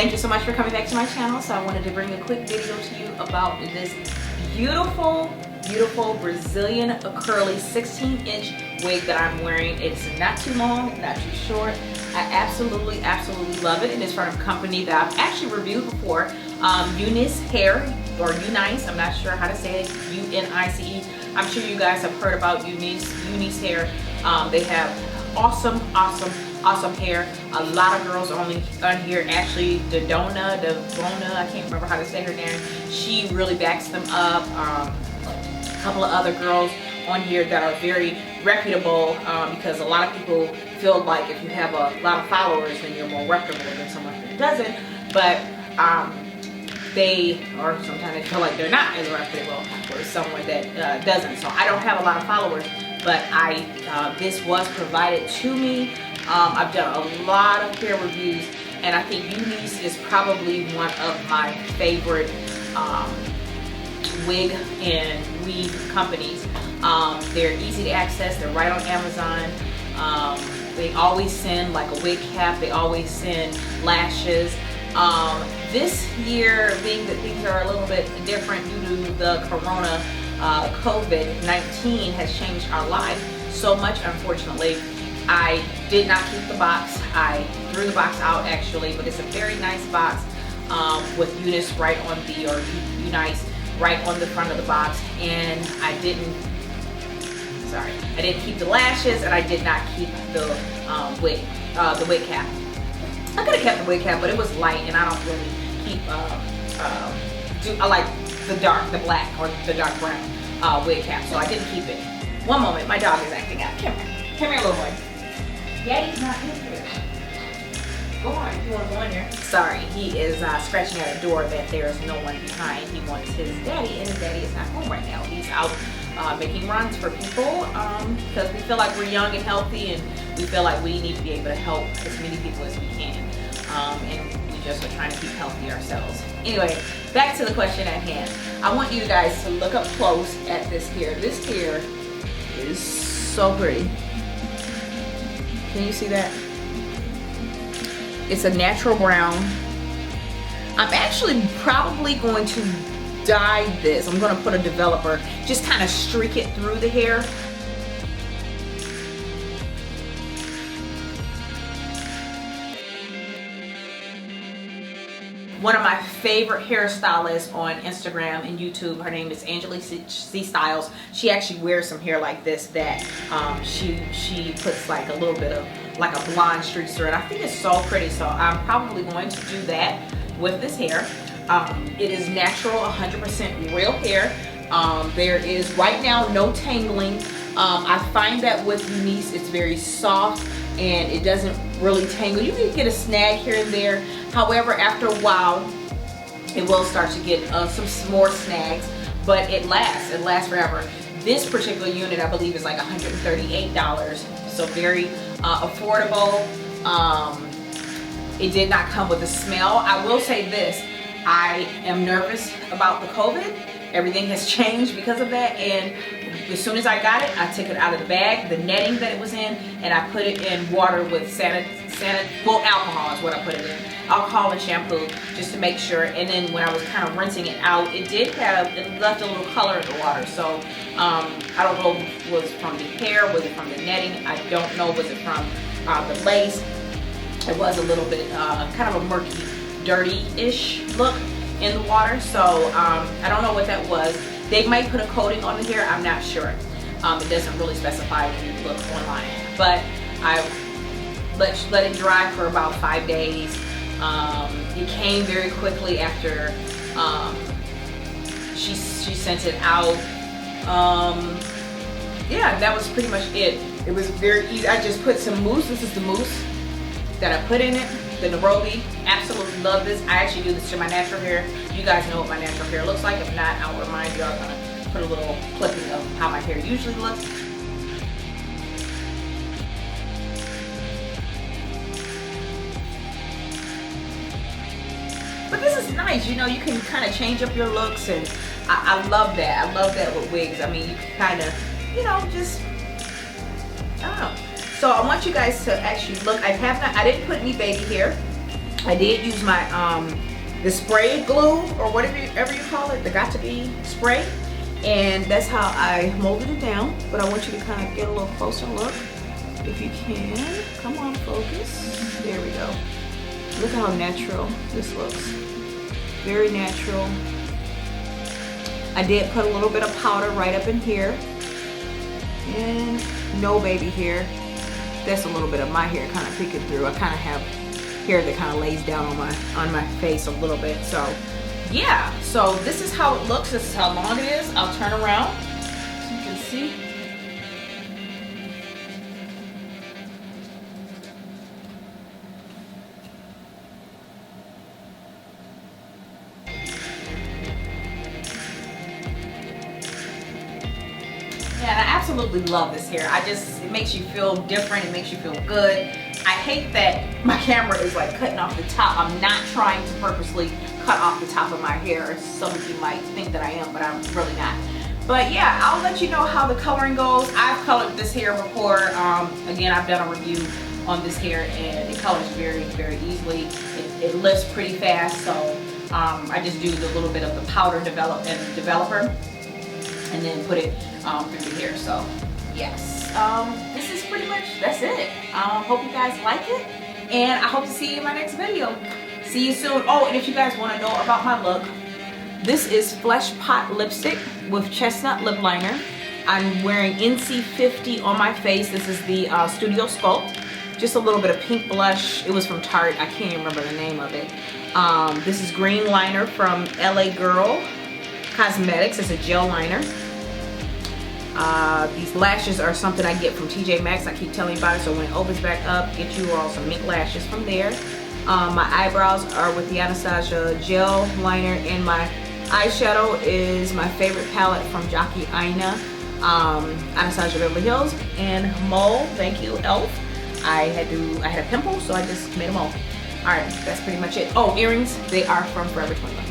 Thank you so much for coming back to my channel. So I wanted to bring a quick video to you about this beautiful Brazilian curly 16-inch wig that I'm wearing. It's not too long, not too short. I absolutely love it, and it's from a company that I've actually reviewed before, UNice hair, or UNice, I'm not sure how to say it, UNICE. I'm sure you guys have heard about UNice hair. They have awesome hair. A lot of girls on here, actually, Dona, I can't remember how to say her name. She really backs them up. A couple of other girls on here that are very reputable, because a lot of people feel like if you have a lot of followers then you're more reputable than someone who doesn't, but sometimes they feel like they're not as reputable as someone that doesn't. So I don't have a lot of followers, but this was provided to me. I've done a lot of hair reviews, and I think UNice is probably one of my favorite wig and weave companies. They're easy to access. They're right on Amazon. They always send like a wig cap. They always send lashes. This year, being that things are a little bit different due to the corona, COVID-19 has changed our life so much, unfortunately. I did not keep the box. I threw the box out actually, but it's a very nice box with UNice right on the, or UNice right on the front of the box, and I didn't keep the lashes, and I did not keep the wig cap. I could have kept the wig cap, but it was light, and I don't really keep I like the black or the dark brown wig cap, so I didn't keep it. One moment, my dog is acting out. Come here, little boy. Daddy's not in here. Go on, if you want to go in there. Sorry, he is scratching at a door that there is no one behind. He wants his daddy, and his daddy is not home right now. He's out making runs for people, because we feel like we're young and healthy, and we feel like we need to be able to help as many people as we can, and we just are trying to keep healthy ourselves. Anyway, back to the question at hand. I want you guys to look up close at this hair. This hair is so pretty. Can you see that? It's a natural brown. I'm actually probably going to dye this. I'm going to put a developer, just kind of streak it through the hair. One of my favorite hairstylists on Instagram and YouTube, her name is Angela C. Styles. She actually wears some hair like this that she puts like a little bit of like a blonde streaks through it. I think it's so pretty, so I'm probably going to do that with this hair. It is natural, 100% real hair. There is right now no tangling. I find that with UNice it's very soft and it doesn't really tangle. You can get a snag here and there. However, after a while, it will start to get some more snags, but it lasts forever. This particular unit, I believe, is like $138, so very affordable. It did not come with a smell. I will say this, I am nervous about the COVID. Everything has changed because of that, and as soon as I got it, I took it out of the bag, the netting that it was in, and I put it in water with alcohol is what I put it in. Alcohol and shampoo, just to make sure. And then when I was kind of rinsing it out, it left a little color in the water. So I don't know if it was from the hair, was it from the netting, I don't know, was it from the lace. It was a little bit kind of a murky, dirty-ish look in the water, so I don't know what that was. They might put a coating on the hair, I'm not sure. It doesn't really specify when you look online, but I let it dry for about 5 days. It came very quickly after she sent it out. Yeah, that was pretty much it. It was very easy. I just put some mousse. This is the mousse that I put in it. The Nairobi, absolutely love this. I actually do this to my natural hair. You guys know what my natural hair looks like. If not, I'll remind you. I'm gonna put a little clipping of how my hair usually looks. But this is nice, you know, you can kind of change up your looks, and I love that. I love that with wigs. I mean, you can kind of, you know, just, I don't know. So I want you guys to actually look. I didn't put any baby hair. I did use my the spray glue, or whatever you call it, the got-to-be spray, and that's how I molded it down. But I want you to kind of get a little closer look, if you can. Come on, focus. There we go. Look how natural this looks. Very natural. I did put a little bit of powder right up in here, and no baby hair. That's a little bit of my hair kind of peeking through. I kind of have hair that kind of lays down on my face a little bit. So yeah, so this is how it looks. This is how long it is. I'll turn around so you can see. Yeah, and I absolutely love this hair. It makes you feel different. It makes you feel good. I hate that my camera is like cutting off the top. I'm not trying to purposely cut off the top of my hair. Some of you might think that I am, but I'm really not. But yeah, I'll let you know how the coloring goes. I've colored this hair before. Again, I've done a review on this hair, and it colors very, very easily. It lifts pretty fast, so I just do the little bit of the powder developer, and then put it through the hair. So yes, this is pretty much, that's it. Hope you guys like it, and I hope to see you in my next video. See you soon. Oh, and if you guys want to know about my look, this is Flesh Pot lipstick with chestnut lip liner. I'm wearing NC50 on my face. This is the Studio Sculpt. Just a little bit of pink blush. It was from Tarte. I can't even remember the name of it. This is green liner from LA Girl Cosmetics. It's a gel liner. These lashes are something I get from TJ Maxx. I keep telling you about it, so when it opens back up, get you all some mink lashes from there. My eyebrows are with the Anastasia gel liner, and my eyeshadow is my favorite palette from Jockey Aina, Anastasia Beverly Hills, and mole. Thank you, Elf. I had a pimple, so I just made a mole. All right, that's pretty much it. Oh, earrings, they are from Forever 21.